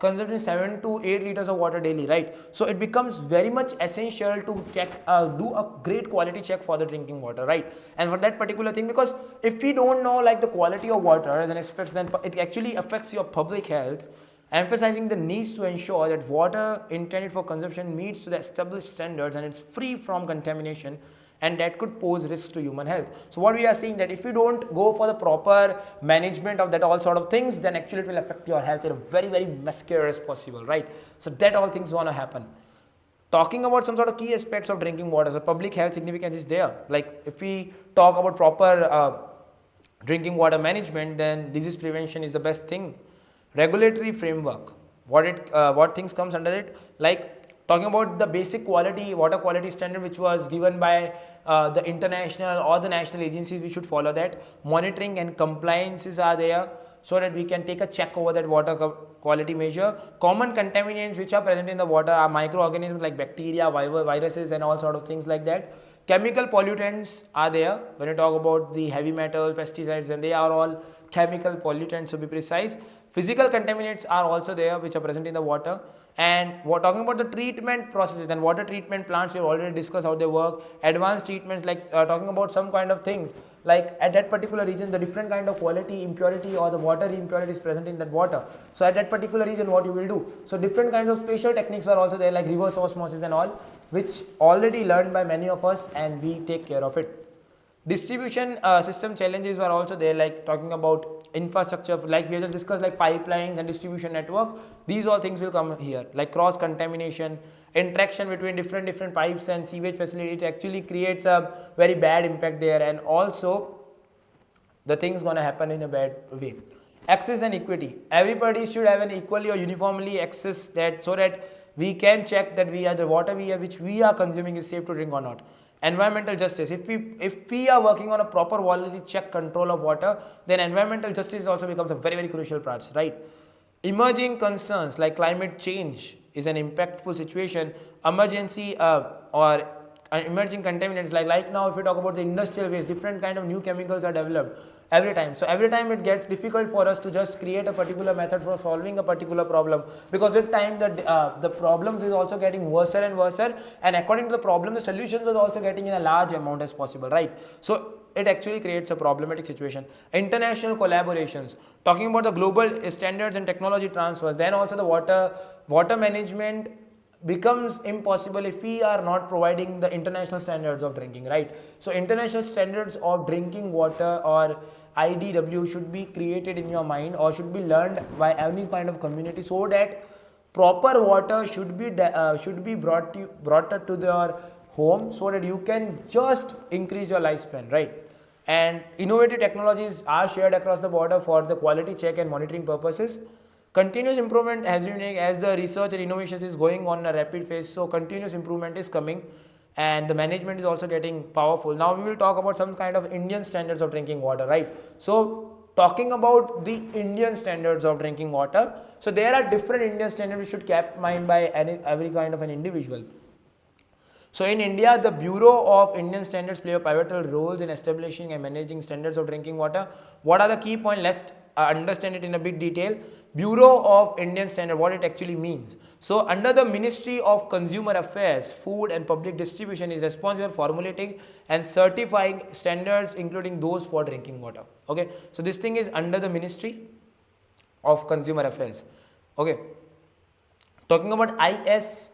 consuming 7 to 8 liters of water daily, right? So it becomes very much essential to check, do a great quality check for the drinking water, right? And for that particular thing, because if we don't know like the quality of water as an aspect, then it actually affects your public health, emphasizing the needs to ensure that water intended for consumption meets to the established standards and it's free from contamination, and that could pose risks to human health. So what we are seeing, that if you don't go for the proper management of that all sort of things, then actually it will affect your health in a very mascara as possible, right? So that all things want to happen. Talking about some sort of key aspects of drinking water, so public health significance is there. Like if we talk about proper drinking water management, then disease prevention is the best thing. Regulatory framework, what things comes under it, like talking about the basic water quality standard which was given by the international or the national agencies, we should follow that. Monitoring and compliances are there, so that we can take a check over that water quality measure. Common contaminants which are present in the water are microorganisms like bacteria, viruses and all sort of things like that. Chemical pollutants are there when you talk about the heavy metals, pesticides, and they are all chemical pollutants to be precise. Physical contaminants are also there which are present in the water. And we're talking about the treatment processes, then water treatment plants, we've already discussed how they work. Advanced treatments, like talking about some kind of things like at that particular region the different kind of quality impurity or the water impurity is present in that water. So at that particular region what you will do, so different kinds of spatial techniques are also there, like reverse osmosis and all, which already learned by many of us and we take care of it. Distribution system challenges were also there, like talking about infrastructure, like we just discussed, like pipelines and distribution network. These all things will come here, like cross contamination, interaction between different pipes and sewage facility. It actually creates a very bad impact there, and also the things gonna happen in a bad way. Access and equity. Everybody should have an equally or uniformly access that, so that we can check that we are the water we have which we are consuming is safe to drink or not. Environmental justice. If we are working on a proper quality check control of water, then environmental justice also becomes a very crucial part, right? Emerging concerns like climate change is an impactful situation. Emergency or emerging contaminants, like now if we talk about the industrial waste, different kind of new chemicals are developed every time. So every time it gets difficult for us to just create a particular method for solving a particular problem, because with time the problems is also getting worse and worse, and according to the problem the solutions are also getting in a large amount as possible, right? So it actually creates a problematic situation. International collaborations, talking about the global standards and technology transfers, then also the water management becomes impossible if we are not providing the international standards of drinking, right? So international standards of drinking water or IDW should be created in your mind or should be learned by any kind of community, so that proper water should be brought to your home, so that you can just increase your lifespan, right? And innovative technologies are shared across the border for the quality check and monitoring purposes. Continuous improvement has been made as the research and innovations is going on in a rapid phase. So continuous improvement is coming, and the management is also getting powerful. Now we will talk about some kind of Indian standards of drinking water, right? So talking about the Indian standards of drinking water, so there are different Indian standards which should kept in mind by every kind of an individual. So in India, the Bureau of Indian Standards play a pivotal role in establishing and managing standards of drinking water. What are the key points? Let's understand it in a bit detail. Bureau of Indian Standard, what it actually means. So under the Ministry of Consumer Affairs, Food and Public Distribution is responsible for formulating and certifying standards, including those for drinking water. Okay, so this thing is under the Ministry of Consumer Affairs. Okay, talking about IS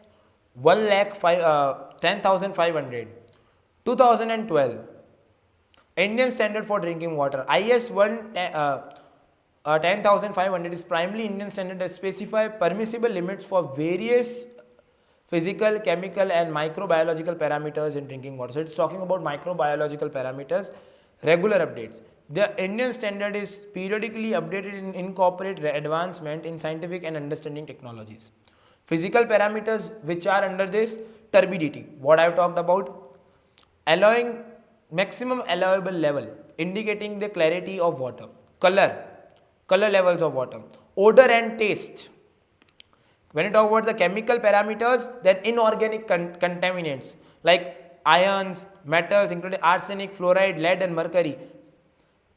10,500 2012 Indian standard for drinking water. IS 10,500 is primarily Indian standard that specify permissible limits for various physical, chemical and microbiological parameters in drinking water. So it's talking about microbiological parameters, regular updates. The Indian standard is periodically updated and incorporate advancement in scientific and understanding technologies. Physical parameters which are under this: turbidity, what I have talked about, allowing maximum allowable level, indicating the clarity of water, color levels of water, odor and taste. When you talk about the chemical parameters, then inorganic contaminants like ions, metals including arsenic, fluoride, lead and mercury.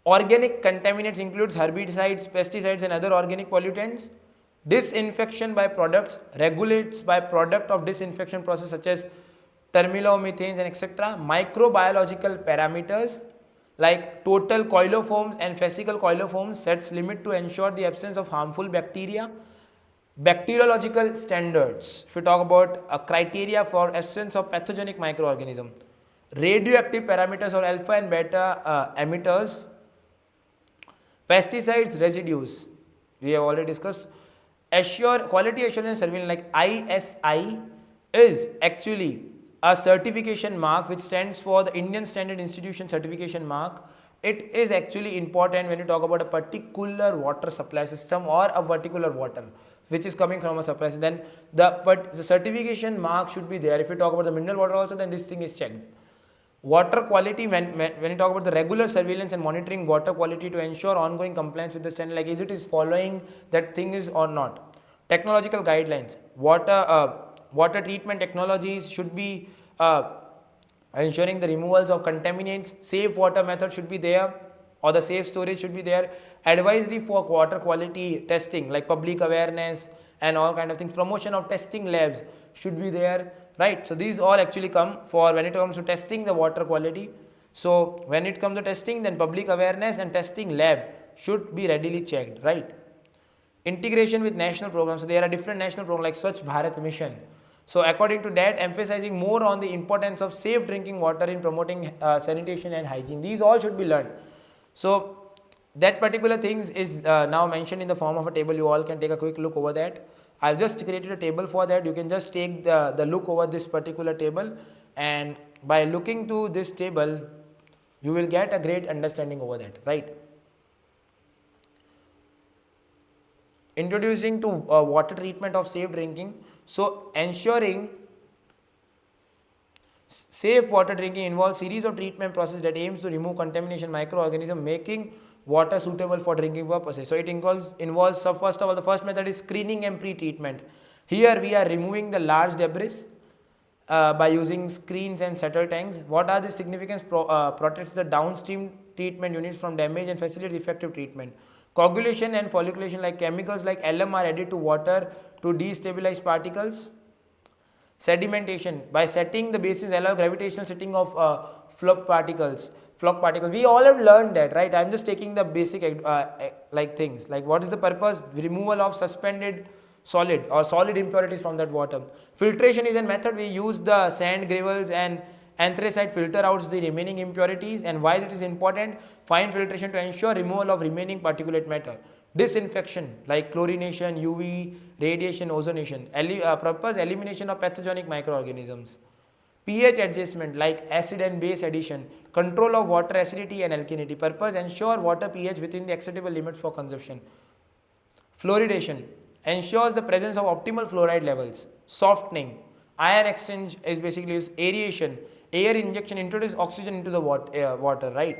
Organic contaminants includes herbicides, pesticides and other organic pollutants. Disinfection by products, regulates by product of disinfection process such as thermomethanes and etc. Microbiological parameters like total coiloforms and fascicle coiloforms sets limit to ensure the absence of harmful bacteria. Bacteriological standards, if we talk about a criteria for absence of pathogenic microorganism. Radioactive parameters or alpha and beta emitters. Pesticides residues, we have already discussed. Quality assurance surveillance like ISI is actually a certification mark which stands for the Indian Standard Institution certification mark. It is actually important when you talk about a particular water supply system or a particular water which is coming from a supply system. Then the certification mark should be there. If you talk about the mineral water also, then this thing is checked. Water quality, when you talk about the regular surveillance and monitoring water quality to ensure ongoing compliance with the standard, like is it is following that thing is or not. Technological guidelines, water treatment technologies should be ensuring the removals of contaminants, safe water method should be there, or the safe storage should be there, advisory for water quality testing like public awareness and all kind of things, promotion of testing labs should be there, right? So these all actually come for when it comes to testing the water quality. So when it comes to testing, then public awareness and testing lab should be readily checked, right? Integration with national programs. So there are different national programs like Swachh Bharat Mission. So according to that, emphasizing more on the importance of safe drinking water in promoting sanitation and hygiene. These all should be learned. So that particular things is now mentioned in the form of a table. You all can take a quick look over that. I've just created a table for that. You can just take the look over this particular table, and by looking to this table, you will get a great understanding over that, right? Introducing to water treatment of safe drinking. So ensuring safe water drinking involves series of treatment process that aims to remove contamination microorganism, making water suitable for drinking purposes. So it involves so first of all, the first method is screening and pre-treatment. Here we are removing the large debris by using screens and settle tanks. What are the significance? Protects the downstream treatment units from damage and facilitates effective treatment. Coagulation and folliculation, like chemicals like LM are added to water to destabilize particles. Sedimentation, by setting the basins allow gravitational setting of flock particles. We all have learned that, right? I'm just taking the basic like things like what is the purpose? Removal of suspended solid or solid impurities from that water. Filtration is a method. We use the sand, gravels and anthracite filter out the remaining impurities, and why it is important? Fine filtration to ensure removal of remaining particulate matter. Disinfection like chlorination, UV, radiation, ozonation. Purpose elimination of pathogenic microorganisms. pH adjustment like acid and base addition. Control of water acidity and alkalinity. Purpose ensure water pH within the acceptable limits for consumption. Fluoridation ensures the presence of optimal fluoride levels. Softening. Ion exchange is basically aeration. Air injection introduce oxygen into the water, right?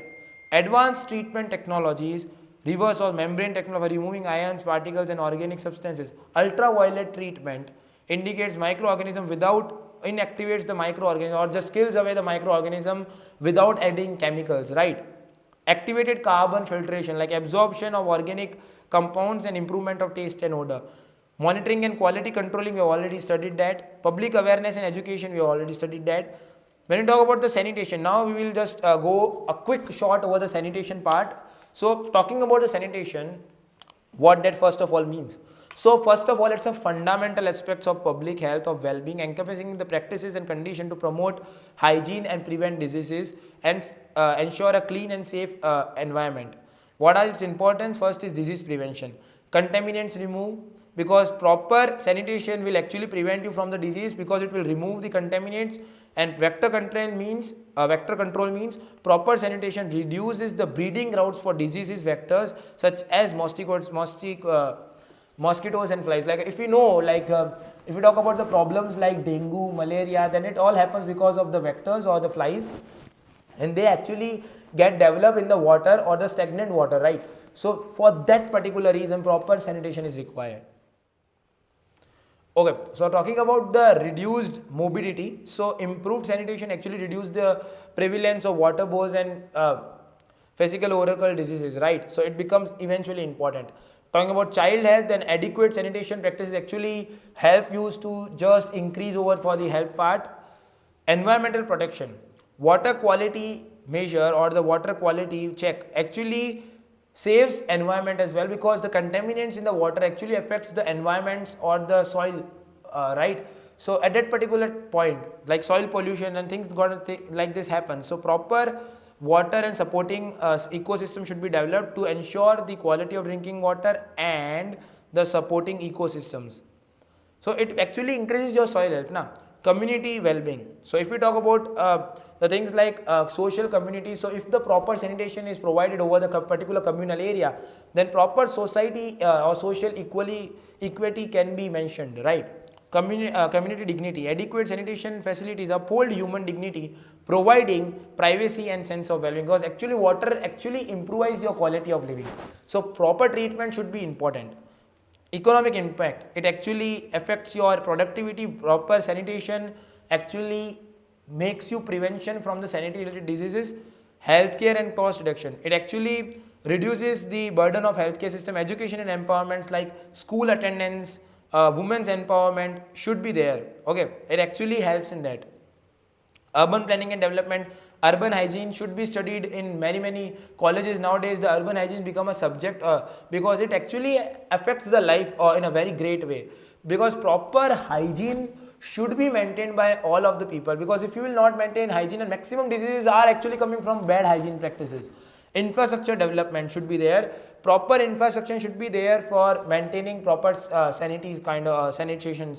Advanced treatment technologies, reverse or membrane technology for removing ions, particles and organic substances. Ultraviolet treatment indicates microorganism without inactivates the microorganism or just kills away the microorganism without adding chemicals, right? Activated carbon filtration like absorption of organic compounds and improvement of taste and odor. Monitoring and quality controlling, we have already studied that. Public awareness and education, we have already studied that. When we talk about the sanitation, now we will just go a quick shot over the sanitation part. So talking about the sanitation, what that first of all means. So first of all, it's a fundamental aspects of public health, of well-being, encompassing the practices and condition to promote hygiene and prevent diseases and ensure a clean and safe environment. What are its importance? First is disease prevention. Contaminants remove, because proper sanitation will actually prevent you from the disease because it will remove the contaminants. And vector control means proper sanitation reduces the breeding routes for diseases vectors such as mosquitoes and flies. Like if we know, like if we talk about the problems like dengue, malaria, then it all happens because of the vectors or the flies, and they actually get developed in the water or the stagnant water, right? So for that particular reason, proper sanitation is required. Okay, so talking about the reduced morbidity, so improved sanitation actually reduce the prevalence of waterborne and physical oral diseases, right? So it becomes eventually important. Talking about child health, then adequate sanitation practices actually help you to just increase over for the health part. Environmental protection, water quality measure or the water quality check actually saves environment as well, because the contaminants in the water actually affects the environments or the soil, right? So at that particular point, like soil pollution and things like this happen. So proper water and supporting ecosystem should be developed to ensure the quality of drinking water and the supporting ecosystems. So it actually increases your soil health, na? Community well-being. So if we talk about the things like social community, so if the proper sanitation is provided over the particular communal area, then proper society or social equity can be mentioned, right? Community dignity, adequate sanitation facilities uphold human dignity, providing privacy and sense of well-being, because actually water actually improves your quality of living. So proper treatment should be important. Economic impact, it actually affects your productivity. Proper sanitation actually makes you prevention from the sanitary related diseases, healthcare and cost reduction. It actually reduces the burden of healthcare system, education and empowerments like school attendance, women's empowerment should be there. Okay, it actually helps in that. Urban planning and development, urban hygiene should be studied in many colleges nowadays. The urban hygiene become a subject because it actually affects the life in a very great way, because proper hygiene should be maintained by all of the people, because if you will not maintain hygiene, and maximum diseases are actually coming from bad hygiene practices. Infrastructure development should be there, proper infrastructure should be there for maintaining proper sanitation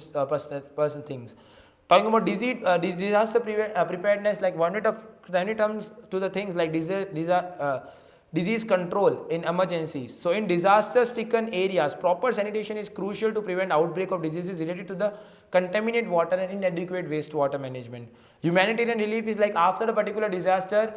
person things. Talking about disaster preparedness, like when it comes to the things like disease control in emergencies. So in disaster-stricken areas, proper sanitation is crucial to prevent outbreak of diseases related to the contaminated water and inadequate wastewater management. Humanitarian relief is like after a particular disaster,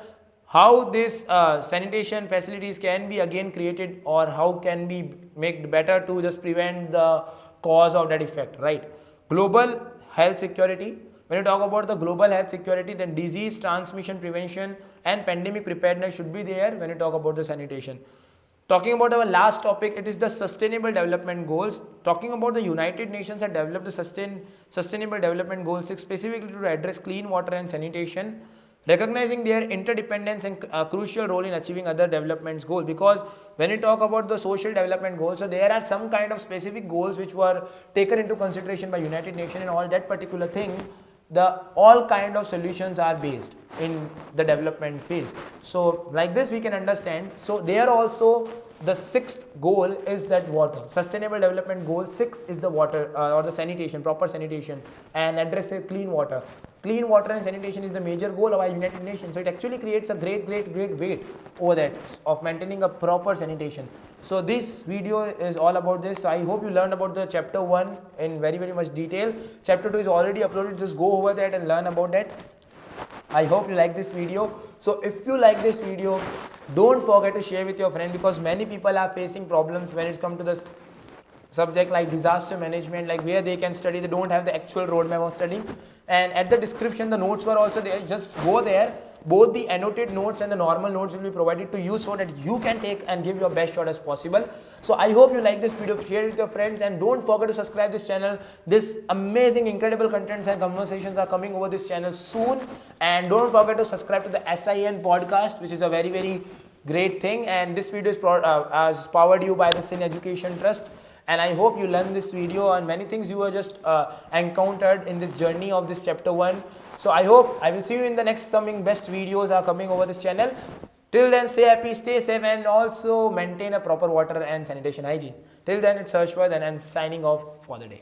how this sanitation facilities can be again created, or how can be made better to just prevent the cause of that effect, right? Global health security. When you talk about the global health security, then disease transmission prevention and pandemic preparedness should be there when you talk about the sanitation. Talking about our last topic, it is the sustainable development goals. Talking about the United Nations have developed the sustainable development goals specifically to address clean water and sanitation, recognizing their interdependence and crucial role in achieving other development goals. Because when you talk about the social development goals, so there are some kind of specific goals which were taken into consideration by United Nations, and all that particular thing, the all kind of solutions are based in the development phase. So like this we can understand. So there also the sixth goal is that water. Sustainable development goal 6 is the water or the sanitation, proper sanitation, and address clean water. Clean water and sanitation is the major goal of our United Nations. So it actually creates a great weight over that of maintaining a proper sanitation. So this video is all about this. So I hope you learned about the chapter 1 in very much detail. Chapter 2 is already uploaded. Just go over that and learn about that. I hope you like this video. So if you like this video, don't forget to share with your friend, because many people are facing problems when it comes to this subject like disaster management, like where they can study. They don't have the actual roadmap of studying, and at the description the notes were also there. Just go there. Both the annotated notes and the normal notes will be provided to you, so that you can take and give your best shot as possible. So I hope you like this video. Share it with your friends, and don't forget to subscribe this channel. This amazing incredible contents and conversations are coming over this channel soon. And don't forget to subscribe to the SIN podcast, which is a very great thing. And this video is powered you by the Sin Education Trust. And I hope you learned this video and many things you were just encountered in this journey of this chapter 1. So I hope I will see you in the next coming best videos are coming over this channel. Till then, stay happy, stay safe, and also maintain a proper water and sanitation hygiene. Till then, it's Harshvardhan and signing off for the day.